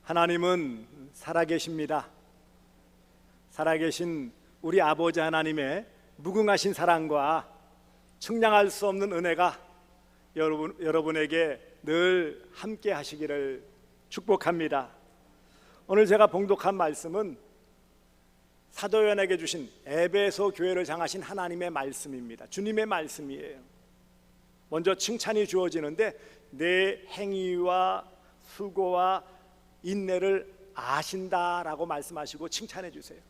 하나님은 살아계십니다. 살아계신 우리 아버지 하나님의 무궁하신 사랑과 측량할 수 없는 은혜가 여러분에게 늘 함께 하시기를 축복합니다. 오늘 제가 봉독한 말씀은 사도 요한에게 주신 에베소 교회를 향하신 하나님의 말씀입니다. 주님의 말씀이에요. 먼저 칭찬이 주어지는데 내 행위와 수고와 인내를 아신다라고 말씀하시고 칭찬해 주세요.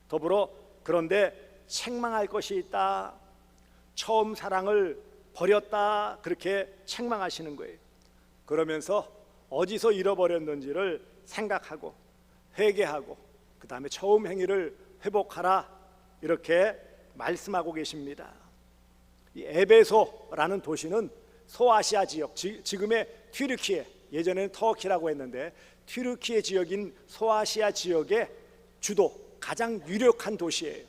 더불어 그런데 책망할 것이 있다, 처음 사랑을 버렸다, 그렇게 책망하시는 거예요. 그러면서 어디서 잃어버렸는지를 생각하고 회개하고 그 다음에 처음 행위를 회복하라, 이렇게 말씀하고 계십니다. 이 에베소라는 도시는 소아시아 지역, 지금의 튀르키예, 예전에는 터키라고 했는데 튀르키예 지역인 소아시아 지역의 주도, 가장 유력한 도시예요.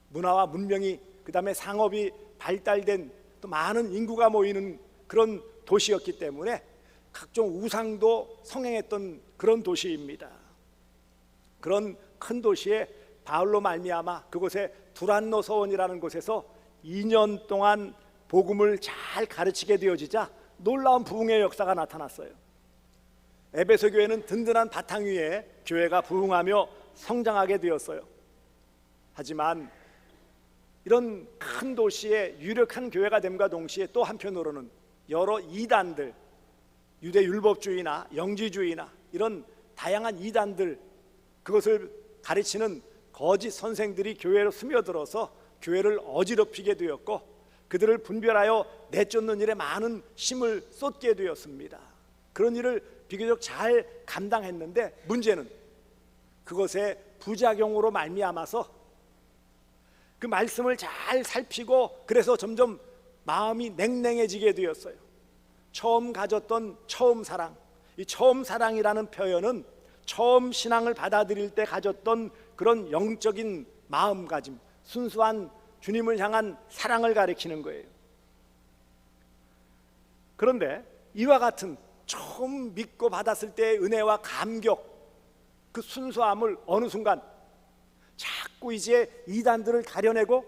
문화와 문명이, 그 다음에 상업이 발달된, 또 많은 인구가 모이는 그런 도시였기 때문에 각종 우상도 성행했던 그런 도시입니다. 그런 큰 도시에 바울로 말미암아 그곳에 두란노 서원이라는 곳에서 2년 동안 복음을 잘 가르치게 되어지자 놀라운 부흥의 역사가 나타났어요. 에베소 교회는 든든한 바탕 위에 교회가 부흥하며 성장하게 되었어요. 하지만 이런 큰 도시에 유력한 교회가 됨과 동시에 또 한편으로는 여러 이단들, 유대 율법주의나 영지주의나 이런 다양한 이단들, 그것을 가르치는 거짓 선생들이 교회로 스며들어서 교회를 어지럽히게 되었고 그들을 분별하여 내쫓는 일에 많은 힘을 쏟게 되었습니다. 그런 일을 비교적 잘 감당했는데 문제는 그것의 부작용으로 말미암아서 그 말씀을 잘 살피고 그래서 점점 마음이 냉랭해지게 되었어요. 처음 가졌던 처음 사랑, 이 처음 사랑이라는 표현은 처음 신앙을 받아들일 때 가졌던 그런 영적인 마음가짐, 순수한 주님을 향한 사랑을 가리키는 거예요. 그런데 이와 같은 처음 믿고 받았을 때의 은혜와 감격, 그 순수함을 어느 순간 자꾸 이제 이단들을 가려내고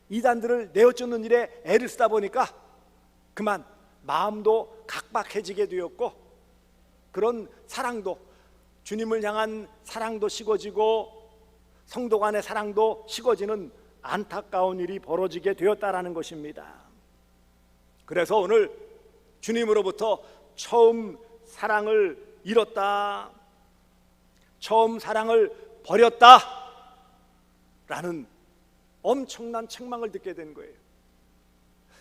이단들을 내어쫓는 일에 애를 쓰다 보니까 그만 마음도 각박해지게 되었고 그런 사랑도, 주님을 향한 사랑도 식어지고 성도 간의 사랑도 식어지는 안타까운 일이 벌어지게 되었다라는 것입니다. 그래서 오늘 주님으로부터 처음 사랑을 잃었다, 처음 사랑을 버렸다 라는 엄청난 책망을 듣게 된 거예요.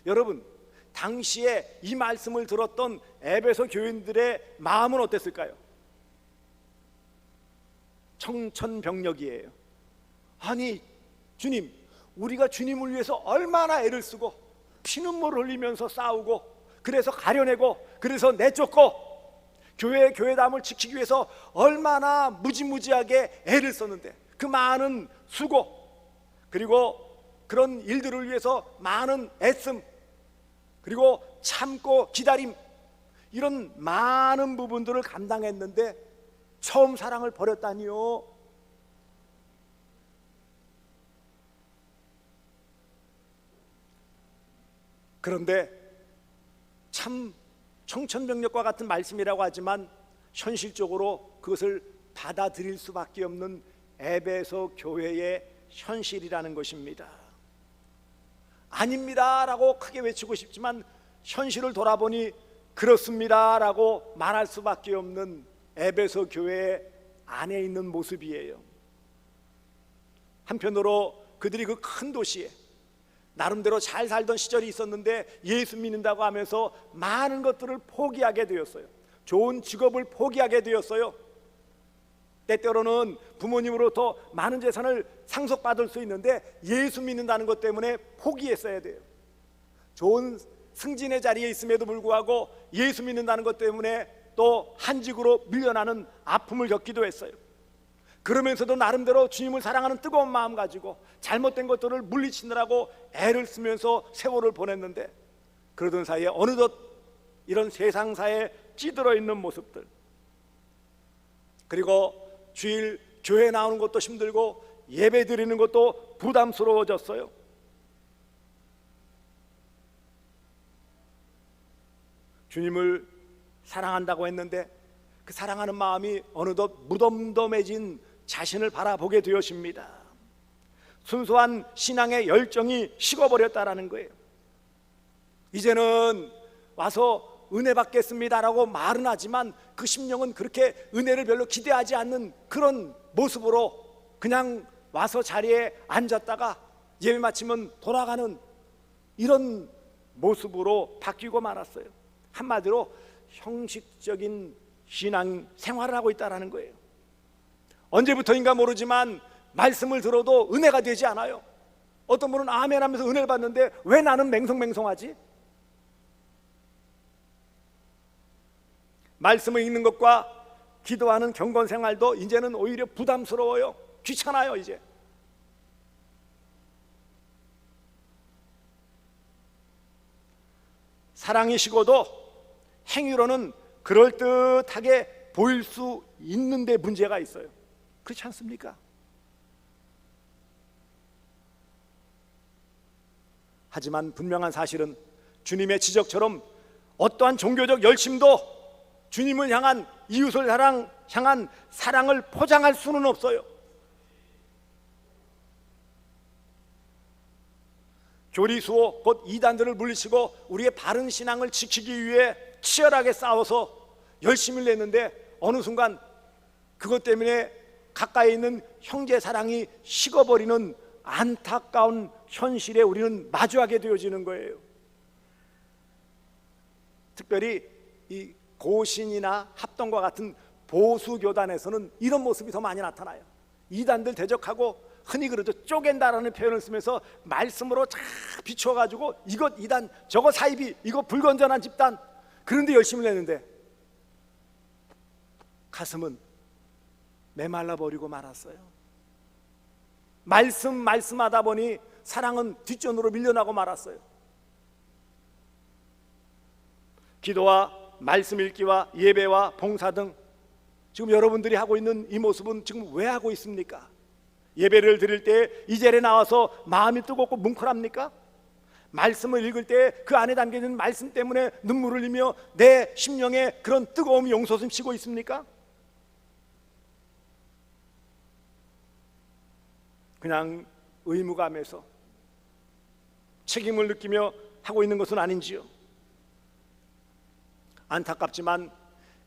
여러분, 당시에 이 말씀을 들었던 에베소 교인들의 마음은 어땠을까요? 청천벽력이에요. 아니 주님, 우리가 주님을 위해서 얼마나 애를 쓰고 피눈물 흘리면서 싸우고 그래서 가려내고 그래서 내쫓고 교회의 교회담을 지키기 위해서 얼마나 무지무지하게 애를 썼는데 그 많은 수고 그리고 그런 일들을 위해서 많은 애씀 그리고 참고 기다림, 이런 많은 부분들을 감당했는데 처음 사랑을 버렸다니요. 그런데 참 청천벽력과 같은 말씀이라고 하지만 현실적으로 그것을 받아들일 수밖에 없는 에베소 교회의 현실이라는 것입니다. 아닙니다 라고 크게 외치고 싶지만 현실을 돌아보니 그렇습니다 라고 말할 수밖에 없는 에베소 교회 안에 있는 모습이에요. 한편으로 그들이 그 큰 도시에 나름대로 잘 살던 시절이 있었는데 예수 믿는다고 하면서 많은 것들을 포기하게 되었어요. 좋은 직업을 포기하게 되었어요. 때때로는 부모님으로부터 많은 재산을 상속받을 수 있는데 예수 믿는다는 것 때문에 포기했어야 돼요. 좋은 승진의 자리에 있음에도 불구하고 예수 믿는다는 것 때문에 또 한직으로 밀려나는 아픔을 겪기도 했어요. 그러면서도 나름대로 주님을 사랑하는 뜨거운 마음 가지고 잘못된 것들을 물리치느라고 애를 쓰면서 세월을 보냈는데 그러던 사이에 어느덧 이런 세상사에 찌들어 있는 모습들, 그리고 주일 교회 나오는 것도 힘들고 예배 드리는 것도 부담스러워졌어요. 주님을 사랑한다고 했는데 그 사랑하는 마음이 어느덧 무덤덤해진 자신을 바라보게 되었습니다. 순수한 신앙의 열정이 식어버렸다라는 거예요. 이제는 와서 은혜 받겠습니다라고 말은 하지만 그 심령은 그렇게 은혜를 별로 기대하지 않는 그런 모습으로 그냥 와서 자리에 앉았다가 예배 마치면 돌아가는 이런 모습으로 바뀌고 말았어요. 한마디로 형식적인 신앙 생활을 하고 있다는 거예요. 언제부터인가 모르지만 말씀을 들어도 은혜가 되지 않아요. 어떤 분은 아멘 하면서 은혜를 받는데 왜 나는 맹성맹성하지? 말씀을 읽는 것과 기도하는 경건 생활도 이제는 오히려 부담스러워요. 귀찮아요. 이제 사랑이 식어도 행위로는 그럴듯하게 보일 수 있는데 문제가 있어요. 그렇지 않습니까? 하지만 분명한 사실은 주님의 지적처럼 어떠한 종교적 열심도 주님을 향한, 이웃을 향한 사랑을 포장할 수는 없어요. 교리수호 곧 이단들을 물리치고 우리의 바른 신앙을 지키기 위해 치열하게 싸워서 열심을 냈는데 어느 순간 그것 때문에 가까이 있는 형제 사랑이 식어버리는 안타까운 현실에 우리는 마주하게 되어지는 거예요. 특별히 이 고신이나 합동과 같은 보수교단에서는 이런 모습이 더 많이 나타나요. 이단들 대적하고 흔히 그러죠, 쪼갠다라는 표현을 쓰면서 말씀으로 쫙 비춰가지고 이것 이단, 저거 사이비, 이거 불건전한 집단, 그런데 열심히 내는데 가슴은 메말라 버리고 말았어요. 말씀하다 보니 사랑은 뒷전으로 밀려나고 말았어요. 기도와 말씀 읽기와 예배와 봉사 등 지금 여러분들이 하고 있는 이 모습은 지금 왜 하고 있습니까? 예배를 드릴 때 이 자리에 나와서 마음이 뜨겁고 뭉클합니까? 말씀을 읽을 때 그 안에 담겨있는 말씀 때문에 눈물을 흘리며 내 심령에 그런 뜨거움이 용솟음치고 있습니까? 그냥 의무감에서 책임을 느끼며 하고 있는 것은 아닌지요? 안타깝지만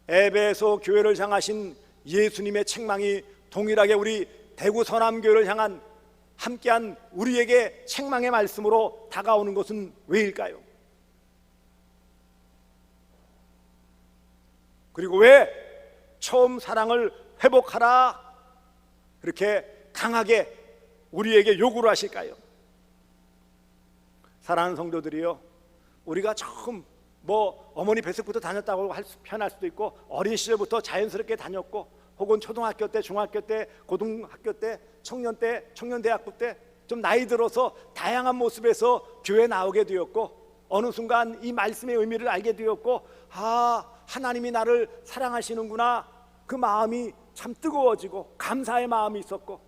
에베소 교회를 향하신 예수님의 책망이 동일하게 우리 대구 서남교회를 향한 함께한 우리에게 책망의 말씀으로 다가오는 것은 왜일까요? 그리고 왜 처음 사랑을 회복하라 그렇게 강하게 우리에게 요구를 하실까요? 사랑하는 성도들이요, 우리가 처음 어머니 뱃속부터 다녔다고 표현할 수도 있고 어린 시절부터 자연스럽게 다녔고 혹은 초등학교 때, 중학교 때, 고등학교 때, 청년 때, 청년대학부 때 좀 나이 들어서 다양한 모습에서 교회에 나오게 되었고 어느 순간 이 말씀의 의미를 알게 되었고 하나님이 나를 사랑하시는구나, 그 마음이 참 뜨거워지고 감사의 마음이 있었고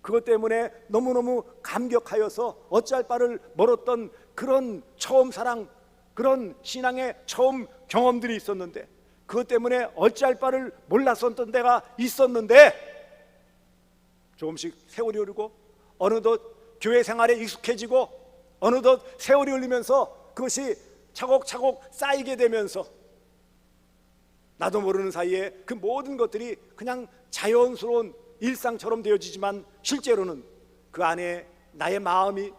그것 때문에 너무너무 감격하여서 어찌할 바를 멀었던 그런 처음 사랑, 그런 신앙의 처음 경험들이 있었는데 그것 때문에 어찌할 바를 몰랐었던 때가 있었는데 조금씩 세월이 흐르고 어느덧 교회 생활에 익숙해지고 어느덧 세월이 흘리면서 그것이 차곡차곡 쌓이게 되면서 나도 모르는 사이에 그 모든 것들이 그냥 자연스러운 일상처럼 되어지지만 실제로는 그 안에 나의 마음이,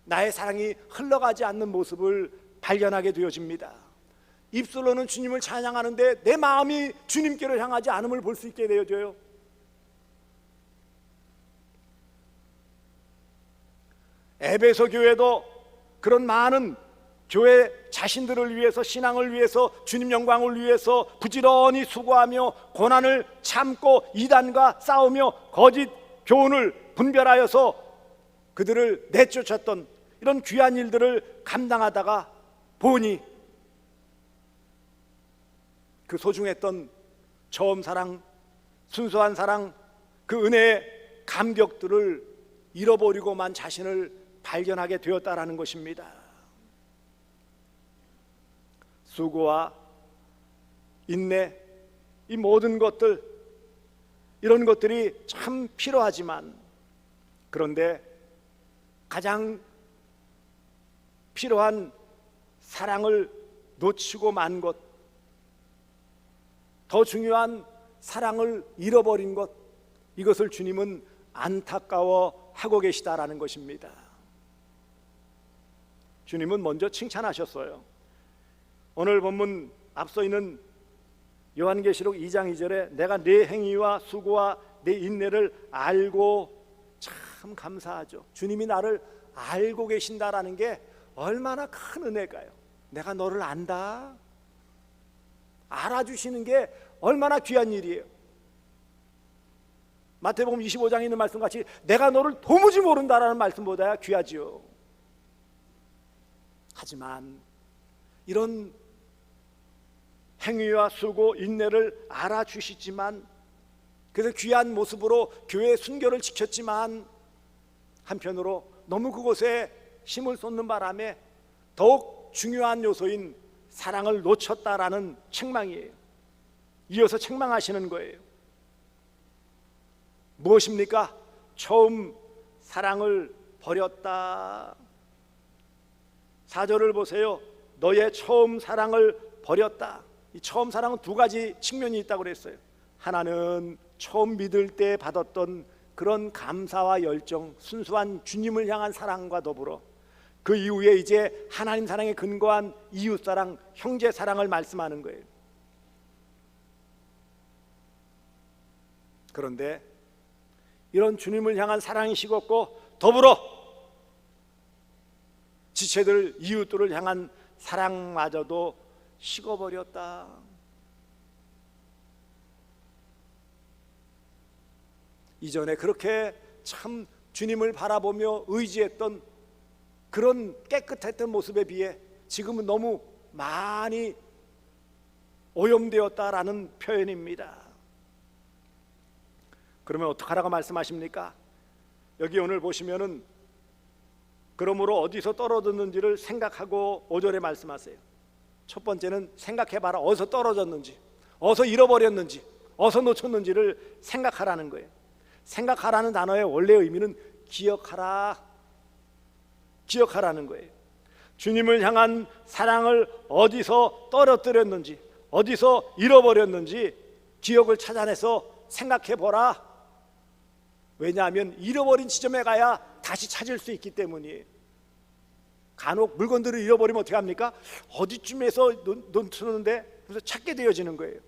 나의 사랑이 흘러가지 않는 모습을 발견하게 되어집니다. 입술로는 주님을 찬양하는데 내 마음이 주님께로 향하지 않음을 볼 수 있게 되어져요. 에베소 교회도 그런 많은 교회 자신들을 위해서, 신앙을 위해서, 주님 영광을 위해서 부지런히 수고하며 고난을 참고 이단과 싸우며 거짓 교훈을 분별하여서 그들을 내쫓았던 이런 귀한 일들을 감당하다가 보니 그 소중했던 처음 사랑, 순수한 사랑, 그 은혜의 감격들을 잃어버리고만 자신을 발견하게 되었다라는 것입니다. 수고와 인내, 이 모든 것들, 이런 것들이 참 필요하지만, 그런데 가장 필요한 사랑을 놓치고 만 것, 더 중요한 사랑을 잃어버린 것, 이것을 주님은 안타까워하고 계시다라는 것입니다. 주님은 먼저 칭찬하셨어요. 오늘 본문 앞서 있는 요한계시록 2장 2절에 내가 네 행위와 수고와 네 인내를 알고, 참 감사하죠. 주님이 나를 알고 계신다라는 게 얼마나 큰 은혜가요. 내가 너를 안다, 알아주시는 게 얼마나 귀한 일이에요. 마태복음 25장에 있는 말씀같이 내가 너를 도무지 모른다라는 말씀보다 귀하지요. 하지만 이런 행위와 수고, 인내를 알아주시지만, 그래서 귀한 모습으로 교회의 순결을 지켰지만, 한편으로 너무 그곳에 힘을 쏟는 바람에 더욱 중요한 요소인 사랑을 놓쳤다라는 책망이에요. 이어서 책망하시는 거예요. 무엇입니까? 처음 사랑을 버렸다. 4절을 보세요. 너의 처음 사랑을 버렸다. 이 처음 사랑은 두 가지 측면이 있다고 그랬어요. 하나는 처음 믿을 때 받았던 그런 감사와 열정, 순수한 주님을 향한 사랑과 더불어 그 이후에 이제 하나님 사랑에 근거한 이웃 사랑, 형제 사랑을 말씀하는 거예요. 그런데 이런 주님을 향한 사랑이 식었고, 더불어 지체들, 이웃들을 향한 사랑마저도 식어버렸다. 이전에 그렇게 참 주님을 바라보며 의지했던 그런 깨끗했던 모습에 비해 지금은 너무 많이 오염되었다라는 표현입니다. 그러면 어떡하라고 말씀하십니까? 여기 오늘 보시면은 그러므로 어디서 떨어졌는지를 생각하고 5절에 말씀하세요. 첫 번째는 생각해봐라. 어디서 떨어졌는지, 어디서 잃어버렸는지, 어디서 놓쳤는지를 생각하라는 거예요. 생각하라는 단어의 원래 의미는 기억하라, 기억하라는 거예요. 주님을 향한 사랑을 어디서 떨어뜨렸는지, 어디서 잃어버렸는지 기억을 찾아내서 생각해보라. 왜냐하면 잃어버린 지점에 가야 다시 찾을 수 있기 때문이에요. 간혹 물건들을 잃어버리면 어떻게 합니까? 어디쯤에서 놓쳤는데 그래서 찾게 되어지는 거예요.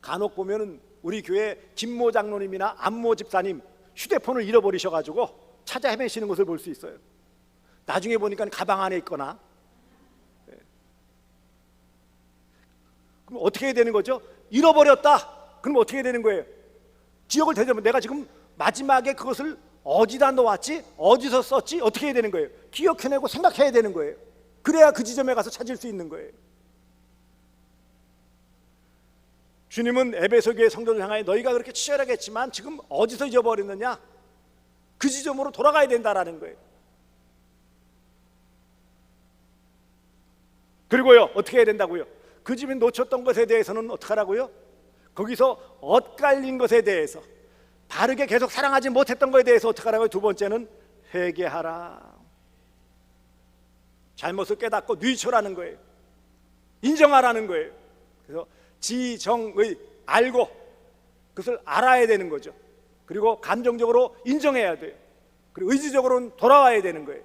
간혹 보면은 우리 교회 김모 장로님이나 안모 집사님 휴대폰을 잃어버리셔가지고 찾아 헤매시는 것을 볼 수 있어요. 나중에 보니까 가방 안에 있거나. 그럼 어떻게 해야 되는 거죠? 잃어버렸다. 그럼 어떻게 해야 되는 거예요? 기억을 되돌려, 내가 지금 마지막에 그것을 어디다 놓았지? 어디서 썼지? 어떻게 해야 되는 거예요? 기억해내고 생각해야 되는 거예요. 그래야 그 지점에 가서 찾을 수 있는 거예요. 주님은 에베소 교회 성도들 향하여 너희가 그렇게 치열하게 했지만 지금 어디서 잊어버렸느냐? 그 지점으로 돌아가야 된다라는 거예요. 그리고요, 어떻게 해야 된다고요? 그 집이 놓쳤던 것에 대해서는 어떻게 하라고요? 거기서 엇갈린 것에 대해서, 바르게 계속 사랑하지 못했던 것에 대해서 어떻게 하라고요? 두 번째는 회개하라. 잘못을 깨닫고 뉘우쳐라는 거예요. 인정하라는 거예요. 그래서 지정의, 알고 그것을 알아야 되는 거죠. 그리고 감정적으로 인정해야 돼요. 그리고 의지적으로는 돌아와야 되는 거예요.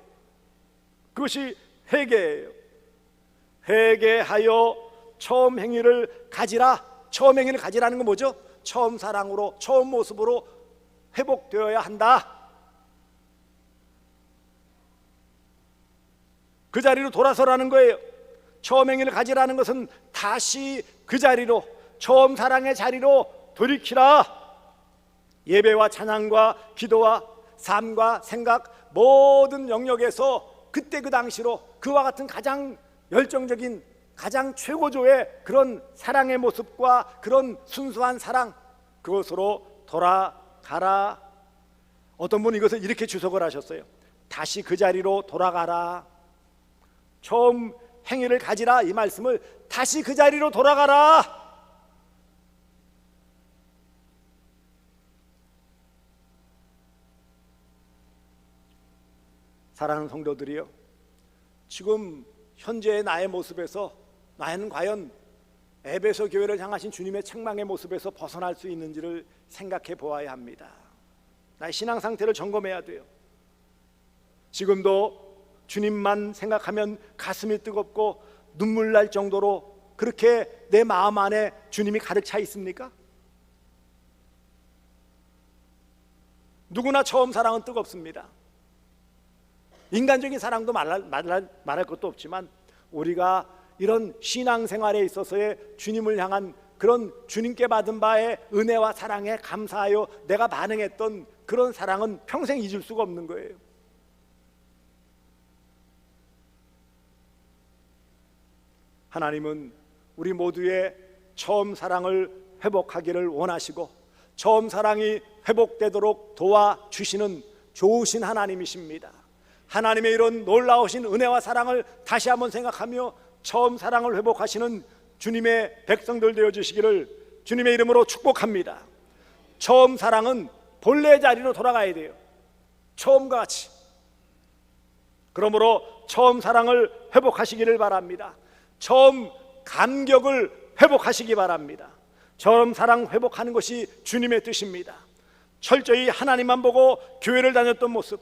그것이 회개예요. 회개하여 처음 행위를 가지라. 처음 행위를 가지라는 건 뭐죠? 처음 사랑으로, 처음 모습으로 회복되어야 한다. 그 자리로 돌아서라는 거예요. 처음 행위를 가지라는 것은 다시 그 자리로, 처음 사랑의 자리로 돌이키라. 예배와 찬양과 기도와 삶과 생각 모든 영역에서 그때 그 당시로 그와 같은 가장 열정적인 가장 최고조의 그런 사랑의 모습과 그런 순수한 사랑, 그것으로 돌아가라. 어떤 분이 이것을 이렇게 주석을 하셨어요. 다시 그 자리로 돌아가라. 처음 행위를 가지라, 이 말씀을 다시 그 자리로 돌아가라. 사랑하는 성도들이요, 지금 현재의 나의 모습에서 나는 과연 에베소 교회를 향하신 주님의 책망의 모습에서 벗어날 수 있는지를 생각해 보아야 합니다. 나의 신앙 상태를 점검해야 돼요. 지금도 주님만 생각하면 가슴이 뜨겁고 눈물 날 정도로 그렇게 내 마음 안에 주님이 가득 차 있습니까? 누구나 처음 사랑은 뜨겁습니다. 인간적인 사랑도 말할 것도 없지만, 우리가 이런 신앙생활에 있어서의 주님을 향한 그런 주님께 받은 바의 은혜와 사랑에 감사하여 내가 반응했던 그런 사랑은 평생 잊을 수가 없는 거예요. 하나님은 우리 모두의 처음 사랑을 회복하기를 원하시고 처음 사랑이 회복되도록 도와주시는 좋으신 하나님이십니다. 하나님의 이런 놀라우신 은혜와 사랑을 다시 한번 생각하며 처음 사랑을 회복하시는 주님의 백성들 되어주시기를 주님의 이름으로 축복합니다. 처음 사랑은 본래 자리로 돌아가야 돼요. 처음과 같이. 그러므로 처음 사랑을 회복하시기를 바랍니다. 처음 감격을 회복하시기 바랍니다. 처음 사랑 회복하는 것이 주님의 뜻입니다. 철저히 하나님만 보고 교회를 다녔던 모습,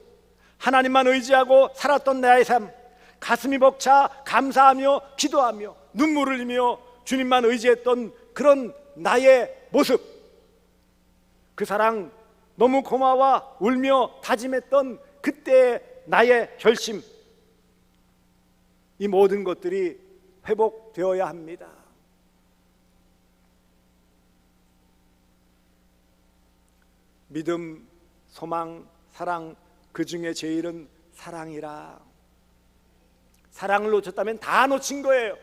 하나님만 의지하고 살았던 나의 삶, 가슴이 벅차 감사하며 기도하며 눈물을 흘리며 주님만 의지했던 그런 나의 모습, 그 사랑 너무 고마워 울며 다짐했던 그때의 나의 결심, 이 모든 것들이 회복되어야 합니다. 믿음, 소망, 사랑, 그 중에 제일은 사랑이라. 사랑을 놓쳤다면 다 놓친 거예요.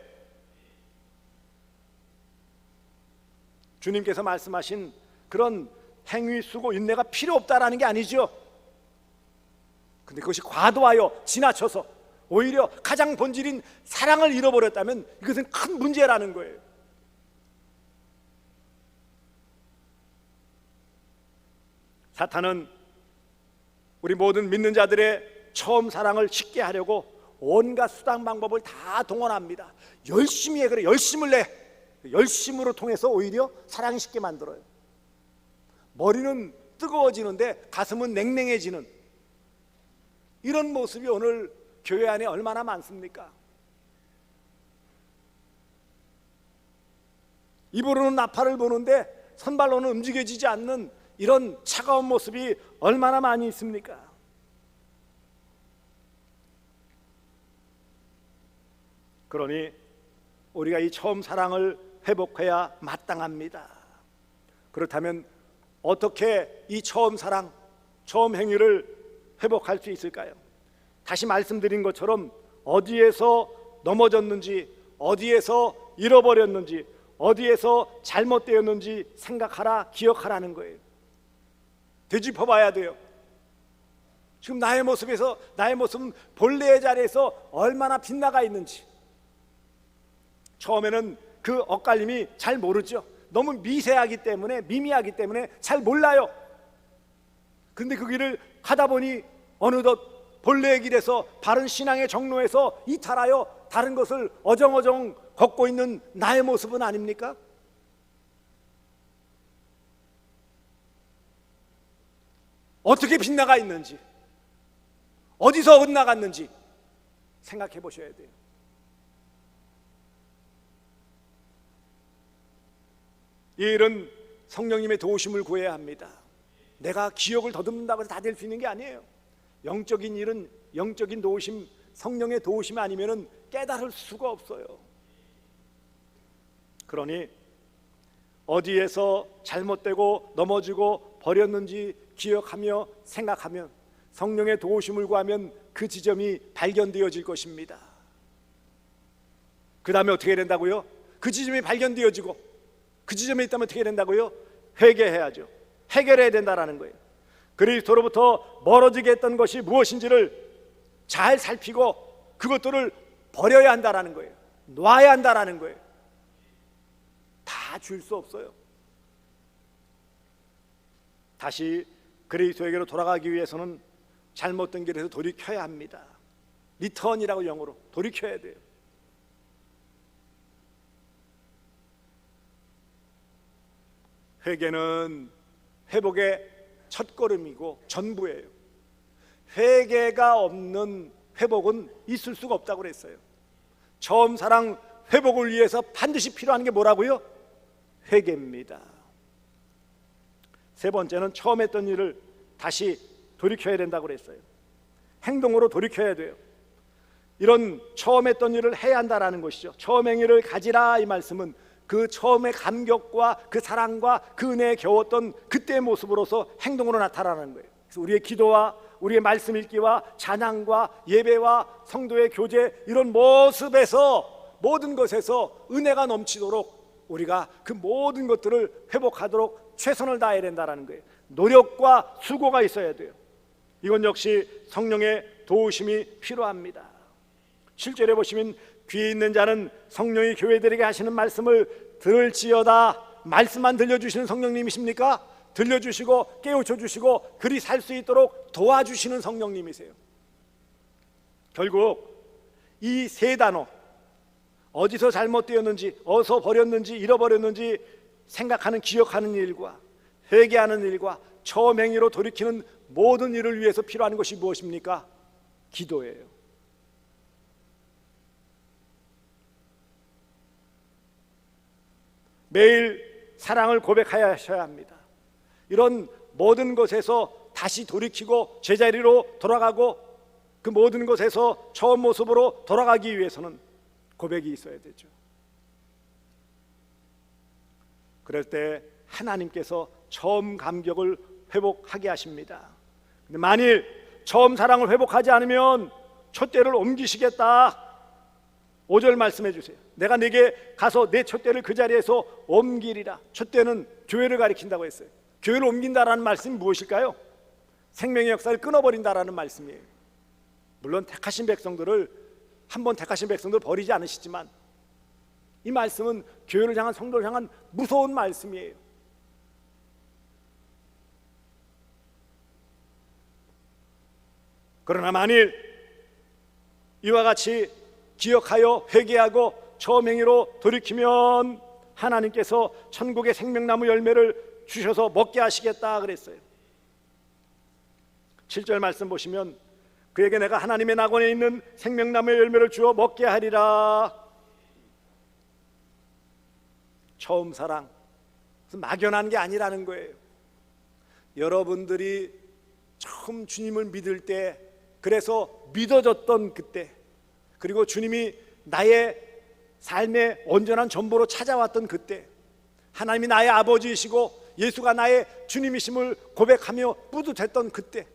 주님께서 말씀하신 그런 행위, 수고, 인내가 필요 없다라는 게 아니죠. 근데 그것이 과도하여 지나쳐서 오히려 가장 본질인 사랑을 잃어버렸다면 이것은 큰 문제라는 거예요. 사탄은 우리 모든 믿는 자들의 처음 사랑을 쉽게 하려고 온갖 수단 방법을 다 동원합니다. 열심히 해. 그래, 열심을 내. 열심으로 통해서 오히려 사랑이 쉽게 만들어요. 머리는 뜨거워지는데 가슴은 냉랭해지는 이런 모습이 오늘 교회 안에 얼마나 많습니까? 입으로는 나팔을 보는데 손발로는 움직여지지 않는 이런 차가운 모습이 얼마나 많이 있습니까? 그러니 우리가 이 처음 사랑을 회복해야 마땅합니다. 그렇다면 어떻게 이 처음 사랑, 처음 행위를 회복할 수 있을까요? 다시 말씀드린 것처럼 어디에서 넘어졌는지, 어디에서 잃어버렸는지, 어디에서 잘못되었는지 생각하라, 기억하라는 거예요. 되짚어 봐야 돼요. 지금 나의 모습은 본래의 자리에서 얼마나 빗나가 있는지. 처음에는 그 엇갈림이 잘 모르죠. 너무 미세하기 때문에, 미미하기 때문에 잘 몰라요. 근데 그 길을 하다 보니 어느덧 본래의 길에서, 바른 신앙의 정로에서 이탈하여 다른 것을 어정어정 걷고 있는 나의 모습은 아닙니까? 어떻게 빗나가 있는지, 어디서 엇나갔는지 생각해 보셔야 돼요. 이 일은 성령님의 도우심을 구해야 합니다. 내가 기억을 더듬는다고 해서 다 될 수 있는 게 아니에요. 영적인 일은 영적인 도우심, 성령의 도우심 아니면은 깨달을 수가 없어요. 그러니 어디에서 잘못되고 넘어지고 버렸는지 기억하며 생각하면, 성령의 도우심을 구하면 그 지점이 발견되어질 것입니다. 그 다음에 어떻게 된다고요? 그 지점이 발견되어지고 그 지점에 있다면 어떻게 된다고요? 회개해야죠. 해결해야 된다라는 거예요. 그리스도로부터 멀어지게 했던 것이 무엇인지를 잘 살피고 그것들을 버려야 한다라는 거예요. 놔야 한다라는 거예요. 다 줄 수 없어요. 다시 그리스도에게로 돌아가기 위해서는 잘못된 길에서 돌이켜야 합니다. 리턴이라고 영어로 돌이켜야 돼요. 회개는 회복의 첫걸음이고 전부예요. 회개가 없는 회복은 있을 수가 없다고 그랬어요. 처음 사랑 회복을 위해서 반드시 필요한 게 뭐라고요? 회개입니다. 세 번째는 처음 했던 일을 다시 돌이켜야 된다고 그랬어요. 행동으로 돌이켜야 돼요. 이런 처음 했던 일을 해야 한다라는 것이죠. 처음 행위를 가지라 이 말씀은 그 처음의 감격과 그 사랑과 그 은혜에 겨웠던 그때의 모습으로서 행동으로 나타나는 거예요. 그래서 우리의 기도와 우리의 말씀 읽기와 찬양과 예배와 성도의 교제 이런 모습에서 모든 것에서 은혜가 넘치도록 우리가 그 모든 것들을 회복하도록 최선을 다해야 된다는 거예요. 노력과 수고가 있어야 돼요. 이건 역시 성령의 도우심이 필요합니다. 7절에 보시면 귀에 있는 자는 성령이 교회들에게 하시는 말씀을 들을지어다. 말씀만 들려주시는 성령님이십니까? 들려주시고 깨우쳐주시고 그리 살 수 있도록 도와주시는 성령님이세요. 결국 이 세 단어, 어디서 잘못되었는지, 어디서 버렸는지, 잃어버렸는지 생각하는, 기억하는 일과 회개하는 일과 처음 행위로 돌이키는 모든 일을 위해서 필요한 것이 무엇입니까? 기도예요. 매일 사랑을 고백하셔야 합니다. 이런 모든 것에서 다시 돌이키고 제자리로 돌아가고 그 모든 것에서 처음 모습으로 돌아가기 위해서는 고백이 있어야 되죠. 그럴 때 하나님께서 처음 감격을 회복하게 하십니다. 근데 만일 처음 사랑을 회복하지 않으면 촛대를 옮기시겠다. 5절 말씀해 주세요. 내가 네게 가서 내 촛대를 그 자리에서 옮기리라. 촛대는 교회를 가리킨다고 했어요. 교회를 옮긴다라는 말씀이 무엇일까요? 생명의 역사를 끊어버린다라는 말씀이에요. 물론 택하신 백성들을 한번 택하신 백성들 버리지 않으시지만 이 말씀은 교회를 향한, 성도를 향한 무서운 말씀이에요. 그러나 만일 이와 같이 기억하여 회개하고 처음 행위로 돌이키면 하나님께서 천국의 생명나무 열매를 주셔서 먹게 하시겠다 그랬어요. 7절 말씀 보시면 그에게 내가 하나님의 낙원에 있는 생명나무의 열매를 주어 먹게 하리라. 처음 사랑, 막연한 게 아니라는 거예요. 여러분들이 처음 주님을 믿을 때, 그래서 믿어졌던 그때, 그리고 주님이 나의 삶의 온전한 전부로 찾아왔던 그때, 하나님이 나의 아버지이시고 예수가 나의 주님이심을 고백하며 뿌듯했던 그때,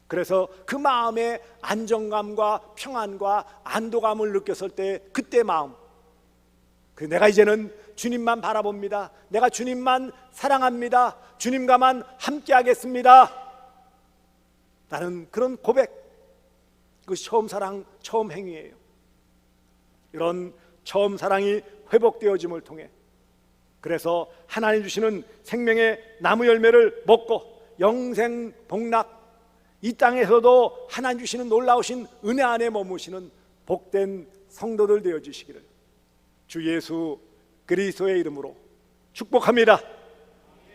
그래서 그 마음에 안정감과 평안과 안도감을 느꼈을 때 그때 마음, 내가 이제는 주님만 바라봅니다. 내가 주님만 사랑합니다. 주님과만 함께 하겠습니다. 나는 그런 고백, 그것이 처음 사랑, 처음 행위예요. 이런 처음 사랑이 회복되어짐을 통해 그래서 하나님 주시는 생명의 나무 열매를 먹고 영생 복락, 이 땅에서도 하나님 주시는 놀라우신 은혜 안에 머무시는 복된 성도들 되어주시기를 주 예수 그리스도의 이름으로 축복합니다.